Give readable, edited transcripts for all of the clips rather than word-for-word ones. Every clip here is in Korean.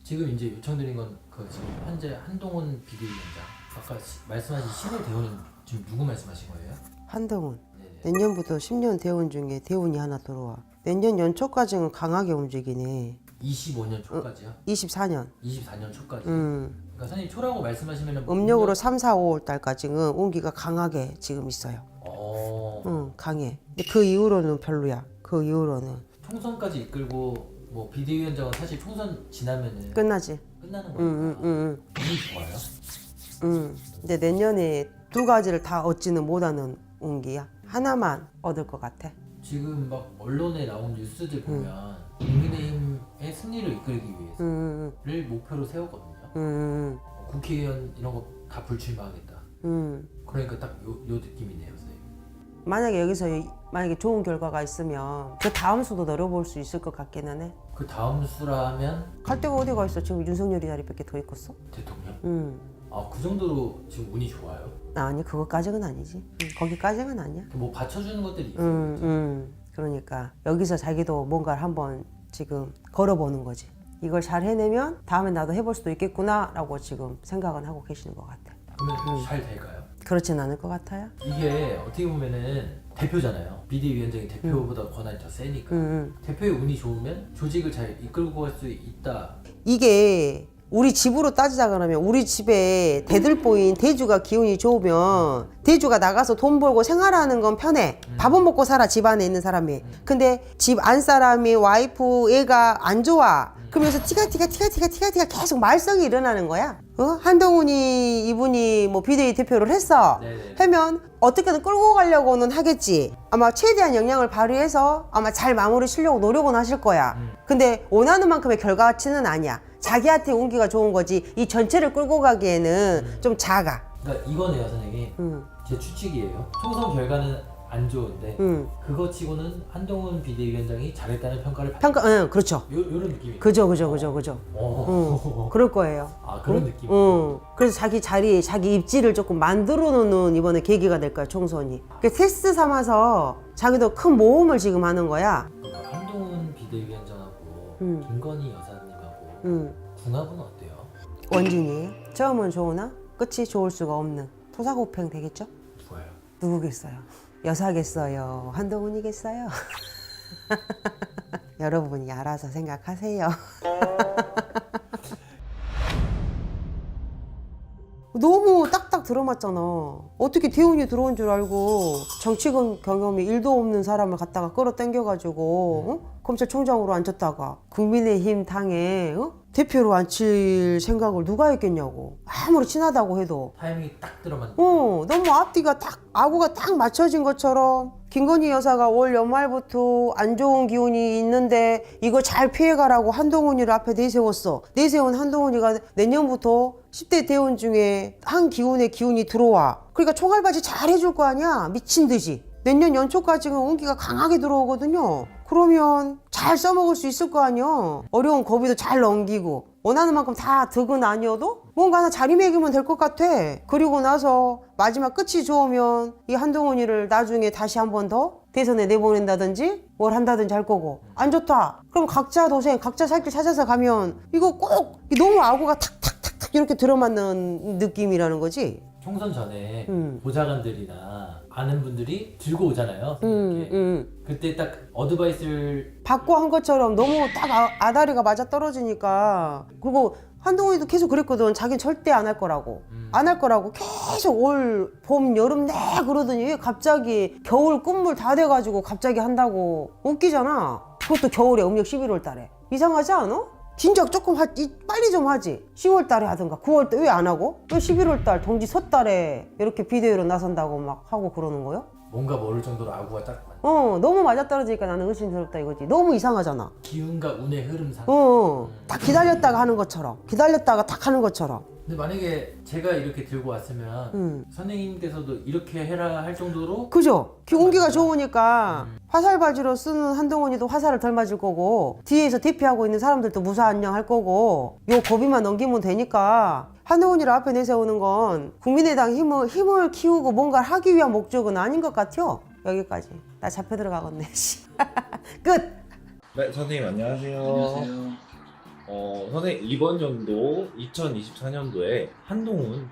지금 이제 요청드린 건 그 지금 현재 한동훈 비대위원장 아까 말씀하신 신의 대원은 지금 누구 말씀하신 거예요? 한동훈. 네네. 내년부터 10년 대원 중에 대원이 하나 들어와. 내년 연초까지는 강하게 움직이네. 25년 초까지요? 24년. 24년 초까지. 그러니까 선생님 초라고 말씀하시면 음력으로 3, 4, 5월 달까지는 온기가 강하게 지금 있어요. 강해. 근데 그 이후로는 별로야. 그 이후로는 총선까지 이끌고 뭐 비대위원장은 사실 총선 지나면은 끝나지. 끝나는 거니까 운이 좋아요. 근데 내년에 두 가지를 다 얻지는 못하는 온기야. 하나만 얻을 것 같아. 지금 막 언론에 나온 뉴스들 보면 국민의힘의 승리를 이끌기 위해서를 목표로 세웠거든요. 국회의원 이런 거 다 불출마하겠다. 그러니까 딱 요 느낌이네요, 선생님. 만약에 여기서 만약에 좋은 결과가 있으면 그 다음 수도 노려볼 수 있을 것 같기는 해. 그 다음 수라면 갈 데가 어디가 있어? 지금 윤석열이 자리밖에 더 있겠어? 대통령? 아, 그 정도로 지금 운이 좋아요? 아니 그것까지는 아니지. 거기까지는 아니야. 뭐 받쳐주는 것들이 있어요. 그러니까 여기서 자기도 뭔가를 한번 지금 걸어보는 거지. 이걸 잘 해내면 다음에 나도 해볼 수도 있겠구나 라고 지금 생각은 하고 계시는 것 같아. 그러면 잘 될까요? 그렇진 않을 것 같아요. 이게 어떻게 보면은 대표잖아요. 비대위원장이 대표보다 권한이 더 세니까 대표의 운이 좋으면 조직을 잘 이끌고 갈 수 있다. 이게 우리 집으로 따지자 그러면 우리 집에 대들보인 대주가 기운이 좋으면 대주가 나가서 돈 벌고 생활하는 건 편해. 밥은 먹고 살아, 집 안에 있는 사람이. 근데 집 안 사람이 와이프 애가 안 좋아. 그러면서 티가 계속 말썽이 일어나는 거야. 한동훈이 이분이 뭐 비대위 대표를 했어. 네네. 하면 어떻게든 끌고 가려고는 하겠지. 아마 최대한 역량을 발휘해서 아마 잘 마무리 치려고 노력은 하실 거야. 근데 원하는 만큼의 결과치는 아니야. 자기한테 운기가 좋은 거지 이 전체를 끌고 가기에는 좀 작아. 그러니까 이거네요, 선생님. 제 추측이에요. 총선 결과는 안 좋은데 그거 치고는 한동훈 비대위원장이 잘했다는 평가를 응, 그렇죠. 요런 느낌이에요. 그죠. 그럴 거예요. 아, 그런 느낌. 그래서 자기 자리, 자기 입지를 조금 만들어 놓는 이번에 계기가 될 거야, 총선이. 그 테스트 삼아서 자기도 큰 모험을 지금 하는 거야. 한동훈 비대위원장하고 김건희 여사님하고 궁합은 어때요? 원진이에요. 처음은 좋으나 끝이 좋을 수가 없는 토사구팽 되겠죠? 좋아요. 누구겠어요? 여사겠어요? 한동훈이겠어요? 여러분이 알아서 생각하세요. 너무 딱딱 들어맞잖아. 어떻게 대운이 들어온 줄 알고 정치권 경험이 1도 없는 사람을 갖다가 끌어당겨가지고 검찰총장으로 앉혔다가 국민의힘 당에 대표로 앉힐 생각을 누가 했겠냐고. 아무리 친하다고 해도 타이밍이 딱 들어맞는. 너무 앞뒤가 딱 아구가 딱 맞춰진 것처럼 김건희 여사가 올 연말부터 안 좋은 기운이 있는데 이거 잘 피해가라고 한동훈이를 앞에 내세웠어. 내세운 한동훈이가 내년부터 10대 대원 중에 한 기운의 기운이 들어와. 그러니까 총알바지 잘 해줄 거 아니야. 미친 듯이. 내년 연초까지는 온기가 강하게 들어오거든요. 그러면 잘 써먹을 수 있을 거 아니야. 어려운 고비도 잘 넘기고 원하는 만큼 다 득은 아니어도 뭔가 하나 자리매김은 될 것 같아. 그리고 나서 마지막 끝이 좋으면 이 한동훈이를 나중에 다시 한 번 더 대선에 내보낸다든지 뭘 한다든지 할 거고. 안 좋다. 그럼 각자 도생, 각자 살 길 찾아서 가면 이거 꼭 너무 아구가 탁탁탁탁 이렇게 들어맞는 느낌이라는 거지. 총선 전에 보좌관들이나 아는 분들이 들고 오잖아요. 그때 딱 어드바이스를 받고 한 것처럼 너무 딱 아다리가 맞아 떨어지니까. 그리고 한동훈이도 계속 그랬거든. 자기는 절대 안 할 거라고. 안 할 거라고 계속 올, 봄, 여름 내 그러더니 왜 갑자기 겨울 끝물 다 돼가지고 갑자기 한다고. 웃기잖아. 그것도 겨울에 음력 11월 달에. 이상하지 않아? 진작 조금 빨리 좀 하지. 10월 달에 하든가 9월 달 왜 안 하고? 왜 11월 달 동지 석 달에 이렇게 비대위로 나선다고 막 하고 그러는 거요? 뭔가 모를 정도로 아구가 딱 맞는. 너무 맞아떨어지니까 나는 의심스럽다 이거지. 너무 이상하잖아. 기운과 운의 흐름상. 딱 기다렸다가 하는 것처럼. 기다렸다가 탁 하는 것처럼. 근데 만약에 제가 이렇게 들고 왔으면 선생님께서도 이렇게 해라 할 정도로. 그죠? 운기가 좋으니까 화살바지로 쓰는 한동훈이도 화살을 덜 맞을 거고 뒤에서 대피하고 있는 사람들도 무사 안녕할 거고 요 고비만 넘기면 되니까 한동훈이를 앞에 내세우는 건 국민의당 힘을 키우고 뭔가를 하기 위한 목적은 아닌 것 같아요. 여기까지. 나 잡혀 들어가겠네. 끝! 네, 선생님 안녕하세요. 안녕하세요. 선생님 이번 연도 2024년도에 한동훈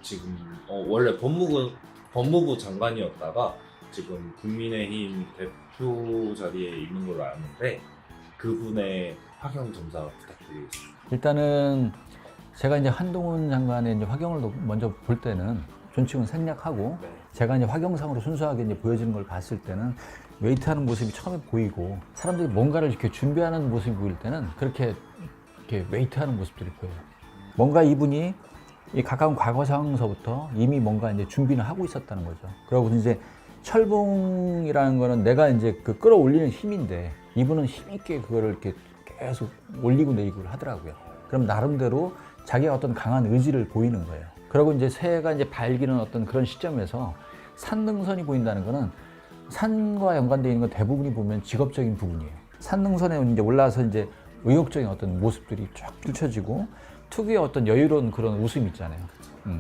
지금 원래 법무부 장관이었다가 지금 국민의힘 대표 자리에 있는 걸로 아는데 그분의 확영 점사 부탁드리겠습니다. 일단은 제가 이제 한동훈 장관의 이제 확영을 먼저 볼 때는 존칭은 생략하고 네. 제가 이제 확영상으로 순수하게 이제 보여지는 걸 봤을 때는 웨이트하는 모습이 처음에 보이고 사람들이 뭔가를 이렇게 준비하는 모습이 보일 때는 그렇게 이렇게 웨이트하는 모습들이 보여요. 뭔가 이분이 이 가까운 과거 상황서부터 이미 뭔가 이제 준비는 하고 있었다는 거죠. 그러고 이제 철봉이라는 거는 내가 이제 그 끌어올리는 힘인데 이분은 힘있게 그거를 이렇게 계속 올리고 내리고 하더라고요. 그럼 나름대로 자기가 어떤 강한 의지를 보이는 거예요. 그리고 이제 새해가 이제 밝이는 어떤 그런 시점에서 산능선이 보인다는 거는 산과 연관되어 있는 건 대부분이 보면 직업적인 부분이에요. 산능선에 이제 올라서 이제 의욕적인 어떤 모습들이 쫙 펼쳐지고 특유의 어떤 여유로운 그런 웃음 있잖아요.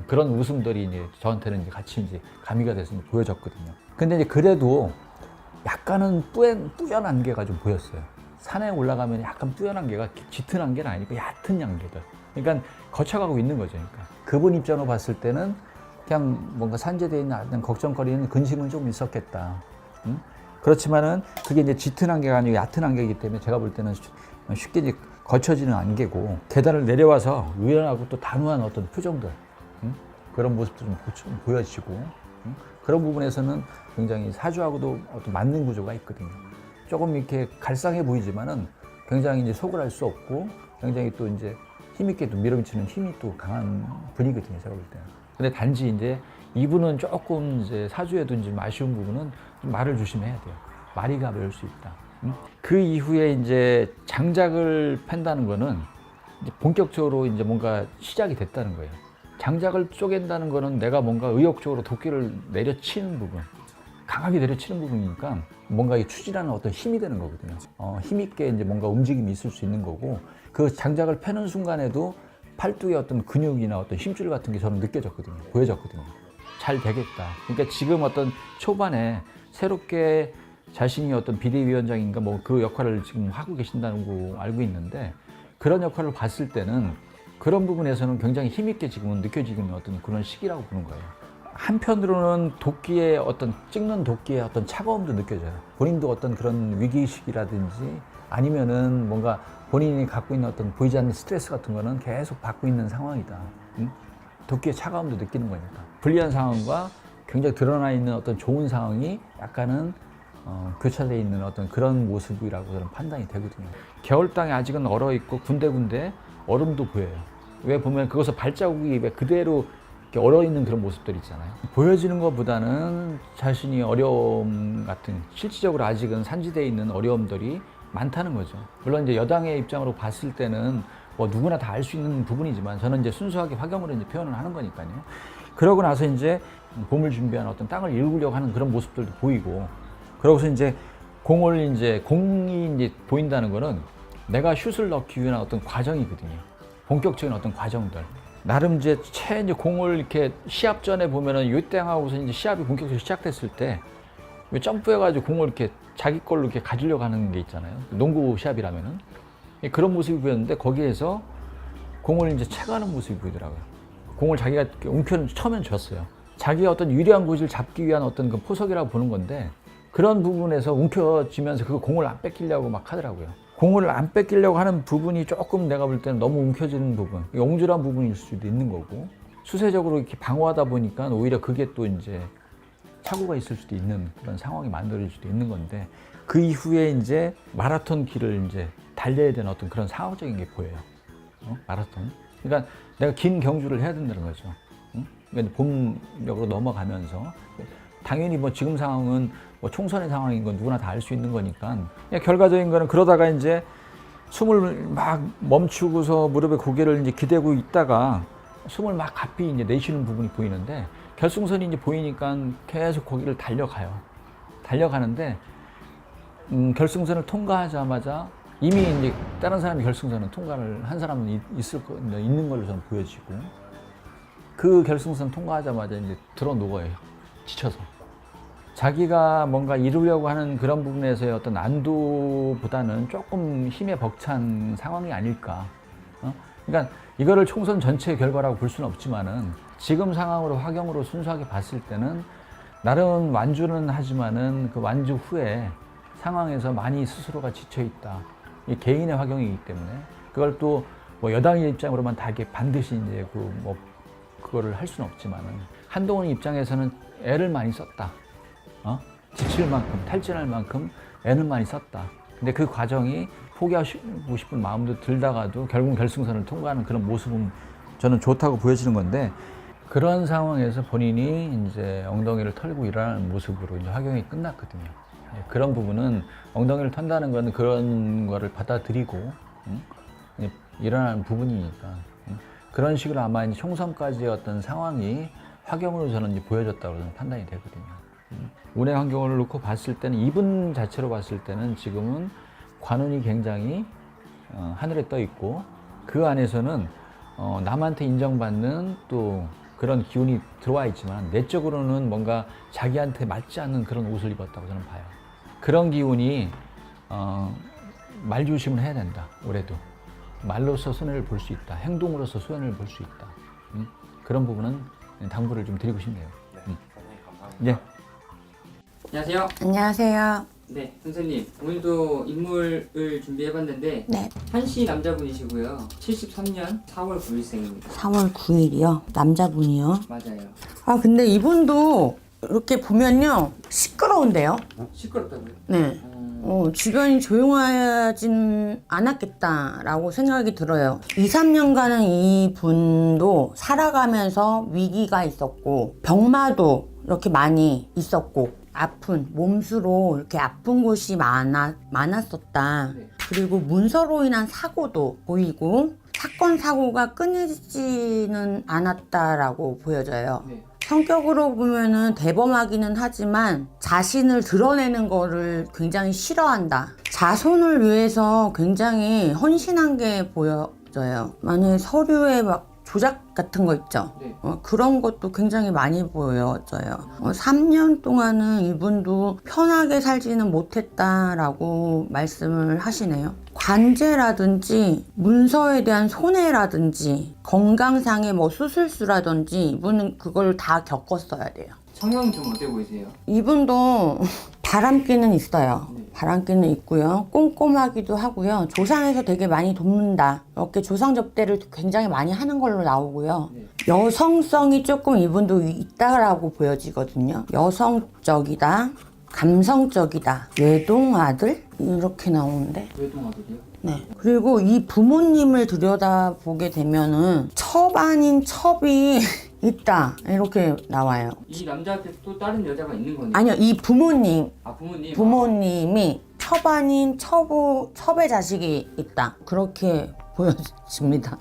그런 웃음들이 이제 저한테는 이제 같이 이제 가미가 돼서 이제 보여졌거든요. 근데 이제 그래도 약간은 뿌연 안개가 좀 보였어요. 산에 올라가면 약간 뿌연 안개가 짙은 안개는 아니고 얕은 안개들. 그러니까 거쳐가고 있는 거죠. 그러니까 그분 입장으로 봤을 때는 그냥 뭔가 산재되어 있는 어떤 걱정거리는 근심은 좀 있었겠다. 그렇지만은 그게 이제 짙은 안개가 아니고 얕은 안개이기 때문에 제가 볼 때는 쉽게 이제 거쳐지는 안개고 계단을 내려와서 의연하고 또 단호한 어떤 표정들 그런 모습도 좀 보여지고 그런 부분에서는 굉장히 사주하고도 어떤 맞는 구조가 있거든요. 조금 이렇게 갈쌍해 보이지만은 굉장히 이제 속을 알 수 없고 굉장히 또 이제 힘있게 또 밀어붙이는 힘이 또 강한 분이거든요. 제가 볼 때는. 근데 단지 이제 이분은 조금 이제 사주에도 좀 아쉬운 부분은 좀 말을 조심해야 돼요. 말이 가벼울 수 있다. 그 이후에 이제 장작을 팬다는 거는 이제 본격적으로 이제 뭔가 시작이 됐다는 거예요. 장작을 쪼갠다는 거는 내가 뭔가 의욕적으로 도끼를 내려치는 부분, 강하게 내려치는 부분이니까 뭔가 추진하는 어떤 힘이 되는 거거든요. 힘있게 이제 뭔가 움직임이 있을 수 있는 거고 그 장작을 패는 순간에도 팔뚝의 어떤 근육이나 어떤 힘줄 같은 게 저는 느껴졌거든요. 보여졌거든요. 잘 되겠다. 그러니까 지금 어떤 초반에 새롭게 자신이 어떤 비대위원장인가 뭐 그 역할을 지금 하고 계신다는 거 알고 있는데 그런 역할을 봤을 때는 그런 부분에서는 굉장히 힘있게 지금은 느껴지는 어떤 그런 시기라고 보는 거예요. 한편으로는 도끼의 어떤 찍는 도끼의 어떤 차가움도 느껴져요. 본인도 어떤 그런 위기의식이라든지 아니면은 뭔가 본인이 갖고 있는 어떤 보이지 않는 스트레스 같은 거는 계속 받고 있는 상황이다. 도끼의 차가움도 느끼는 거니까. 불리한 상황과 굉장히 드러나 있는 어떤 좋은 상황이 약간은 교차되어 있는 어떤 그런 모습이라고 저는 판단이 되거든요. 겨울 땅에 아직은 얼어 있고 군데군데 얼음도 보여요. 왜 보면 그것을 발자국이 왜 그대로 이렇게 얼어 있는 그런 모습들 있잖아요. 보여지는 것보다는 자신이 어려움 같은 실질적으로 아직은 산지대에 있는 어려움들이 많다는 거죠. 물론 이제 여당의 입장으로 봤을 때는 뭐 누구나 다 알 수 있는 부분이지만 저는 이제 순수하게 확영으로 이제 표현을 하는 거니까요. 그러고 나서 이제 봄을 준비한 어떤 땅을 일구려고 하는 그런 모습들도 보이고 그러고서 이제 공이 이제 보인다는 거는 내가 슛을 넣기 위한 어떤 과정이거든요. 본격적인 어떤 과정들. 나름 이제 공을 이렇게 시합 전에 보면은 요때 하고서 이제 시합이 본격적으로 시작됐을 때 왜 점프해가지고 공을 이렇게 자기 걸로 이렇게 가지려고 하는 게 있잖아요. 농구 시합이라면은 그런 모습이 보였는데 거기에서 공을 이제 채가는 모습이 보이더라고요. 공을 자기가 이렇게 처음엔 줬어요. 자기가 어떤 유리한 곳을 잡기 위한 어떤 그 포석이라고 보는 건데 그런 부분에서 움켜쥐면서 그 공을 안 뺏기려고 막 하더라고요. 공을 안 뺏기려고 하는 부분이 조금 내가 볼 때는 너무 움켜쥐는 부분, 옹졸한 부분일 수도 있는 거고 수세적으로 이렇게 방어하다 보니까 오히려 그게 또 이제 착오가 있을 수도 있는 그런 상황이 만들어질 수도 있는 건데 그 이후에 이제 마라톤 길을 이제 달려야 되는 어떤 그런 상황적인 게 보여요. 마라톤. 그러니까 내가 긴 경주를 해야 된다는 거죠. 그러니까 봄역으로 넘어가면서 당연히 뭐 지금 상황은 뭐 총선의 상황인 건 누구나 다 알 수 있는 거니까 그냥 결과적인 거는 그러다가 이제 숨을 막 멈추고서 무릎에 고개를 이제 기대고 있다가 숨을 막 가삐 이제 내쉬는 부분이 보이는데 결승선이 이제 보이니까 계속 거기를 달려가는데 결승선을 통과하자마자 이미 이제 다른 사람이 결승선은 통과를 한 사람은 있는 걸로 저는 보여지고 그 결승선 통과하자마자 이제 들어 녹아요. 지쳐서. 자기가 뭔가 이루려고 하는 그런 부분에서의 어떤 안도보다는 조금 힘에 벅찬 상황이 아닐까. 그러니까 이거를 총선 전체의 결과라고 볼 수는 없지만은 지금 상황으로 화경으로 순수하게 봤을 때는 나름 완주는 하지만은 그 완주 후에 상황에서 많이 스스로가 지쳐 있다. 이 개인의 화경이기 때문에 그걸 또 뭐 여당의 입장으로만 다 이렇게 반드시 이제 그거를 할 수는 없지만은 한동훈 입장에서는 애를 많이 썼다. 지칠 만큼 탈진할 만큼 애는 많이 썼다. 근데 그 과정이 포기하고 싶은 마음도 들다가도 결국 결승선을 통과하는 그런 모습은 저는 좋다고 보여지는 건데 그런 상황에서 본인이 이제 엉덩이를 털고 일어나는 모습으로 이제 화경이 끝났거든요. 그런 부분은 엉덩이를 턴다는 건 그런 거를 받아들이고 일어나는 부분이니까 그런 식으로 아마 이제 총선까지의 어떤 상황이 화경으로 저는 이제 보여졌다고 저는 판단이 되거든요. 운의 환경을 놓고 봤을 때는 이분 자체로 봤을 때는 지금은 관운이 굉장히 하늘에 떠 있고 그 안에서는 남한테 인정받는 또 그런 기운이 들어와 있지만 내적으로는 뭔가 자기한테 맞지 않는 그런 옷을 입었다고 저는 봐요. 그런 기운이 말조심을 해야 된다. 올해도 말로서 손해를 볼 수 있다. 행동으로서 손해를 볼 수 있다. 그런 부분은 당부를 좀 드리고 싶네요. 네, 선생님 감사합니다. 예. 안녕하세요. 안녕하세요. 네, 선생님. 오늘도 인물을 준비해봤는데 네. 한시 남자분이시고요. 73년 4월 9일생입니다. 4월 9일이요. 남자분이요. 맞아요. 아, 근데 이분도 이렇게 보면요. 시끄러운데요? 시끄럽다고요? 네. 주변이 조용하진 않았겠다라고 생각이 들어요. 2, 3년간은 이분도 살아가면서 위기가 있었고, 병마도 이렇게 많이 있었고, 아픈, 몸수로 이렇게 아픈 곳이 많았었다. 네. 그리고 문서로 인한 사고도 보이고, 사건, 사고가 끊이지는 않았다라고 보여져요. 네. 성격으로 보면은 대범하기는 하지만 자신을 드러내는 거를 굉장히 싫어한다. 자손을 위해서 굉장히 헌신한 게 보여져요. 만약에 서류에 막 조작 같은 거 있죠. 네. 그런 것도 굉장히 많이 보여져요. 3년 동안은 이분도 편하게 살지는 못했다라고 말씀을 하시네요. 관제라든지 문서에 대한 손해라든지 건강상의 뭐 수술수라든지 이분은 그걸 다 겪었어야 돼요. 성형 좀 어때 보이세요? 이분도 바람기는 있어요. 네. 바람기는 있고요. 꼼꼼하기도 하고요. 조상에서 되게 많이 돕는다. 이렇게 조상 접대를 굉장히 많이 하는 걸로 나오고요. 네. 여성성이 조금 이분도 있다라고 보여지거든요. 여성적이다. 감성적이다. 외동아들? 이렇게 나오는데. 외동아들이요? 네. 그리고 이 부모님을 들여다보게 되면은 첩 아닌 첩이 있다. 이렇게 나와요. 이 남자한테 또 다른 여자가 있는 거네요? 아니요, 이 부모님. 아, 부모님? 부모님이 첩 아닌 첩의 자식이 있다. 그렇게 보여집니다.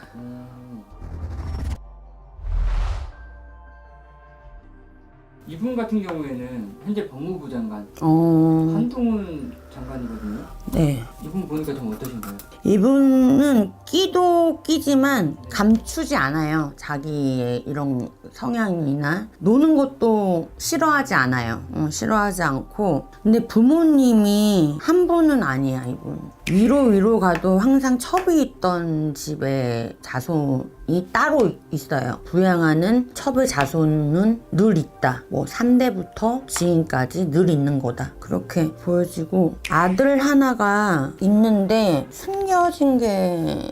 이분 같은 경우에는 현재 법무부 장관 한동훈 장관이거든요. 네. 이분 보니까 좀 어떠신가요? 이분은 끼도 끼지만 감추지 않아요. 자기의 이런 성향이나 노는 것도 싫어하지 않아요. 싫어하지 않고. 근데 부모님이 한 분은 아니야, 이분. 위로 가도 항상 첩이 있던 집에 자손이 따로 있어요. 부양하는 첩의 자손은 늘 있다. 뭐 3대부터 지금까지 늘 있는 거다. 그렇게 보여지고 아들 하나가 있는데 숨겨진 게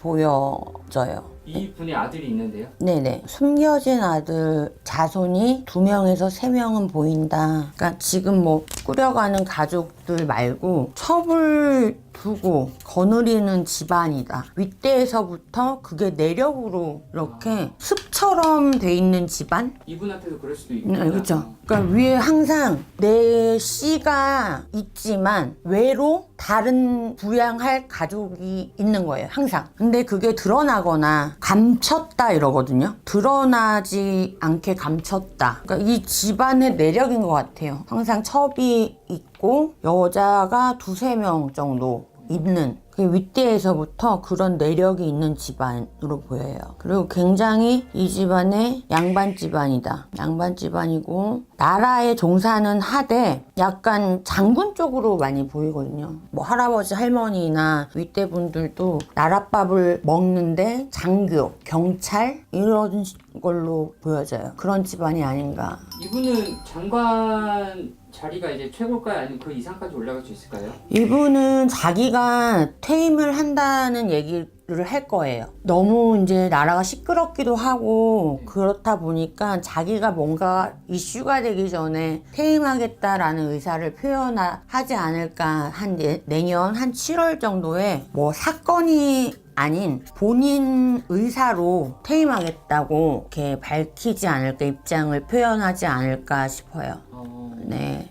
보여져요. 이 분의 아들이 있는데요. 네네. 숨겨진 아들 자손이 2명에서 3명은 보인다. 그러니까 지금 뭐 꾸려가는 가족들 말고 첩을 두고 거느리는 집안이다. 윗대에서부터 그게 내력으로 이렇게 습처럼 돼 있는 집안? 이분한테도 그럴 수도 있겠다. 네, 그렇죠. 그러니까 위에 항상 내 씨가 있지만 외로 다른 부양할 가족이 있는 거예요. 항상. 근데 그게 드러나거나 감췄다 이러거든요. 드러나지 않게 감췄다. 그러니까 이 집안의 내력인 것 같아요. 항상 첩이 있고 여자가 2-3명 정도 있는 그 윗대에서부터 그런 내력이 있는 집안으로 보여요. 그리고 굉장히 이 집안의 양반 집안이다. 양반 집안이고 나라에 종사는 하되 약간 장군 쪽으로 많이 보이거든요. 뭐 할아버지 할머니나 윗대분들도 나랏밥을 먹는데 장교, 경찰 이런 걸로 보여져요. 그런 집안이 아닌가. 이분은 장관 자리가 이제 최고일까요? 아니면 그 이상까지 올라갈 수 있을까요? 이분은 자기가 퇴임을 한다는 얘기를 할 거예요. 너무 이제 나라가 시끄럽기도 하고 그렇다 보니까 자기가 뭔가 이슈가 되기 전에 퇴임하겠다라는 의사를 표현하지 않을까. 한 내년 한 7월 정도에 뭐 사건이 아닌 본인 의사로 퇴임하겠다고 이렇게 밝히지 않을까, 입장을 표현하지 않을까 싶어요. 네.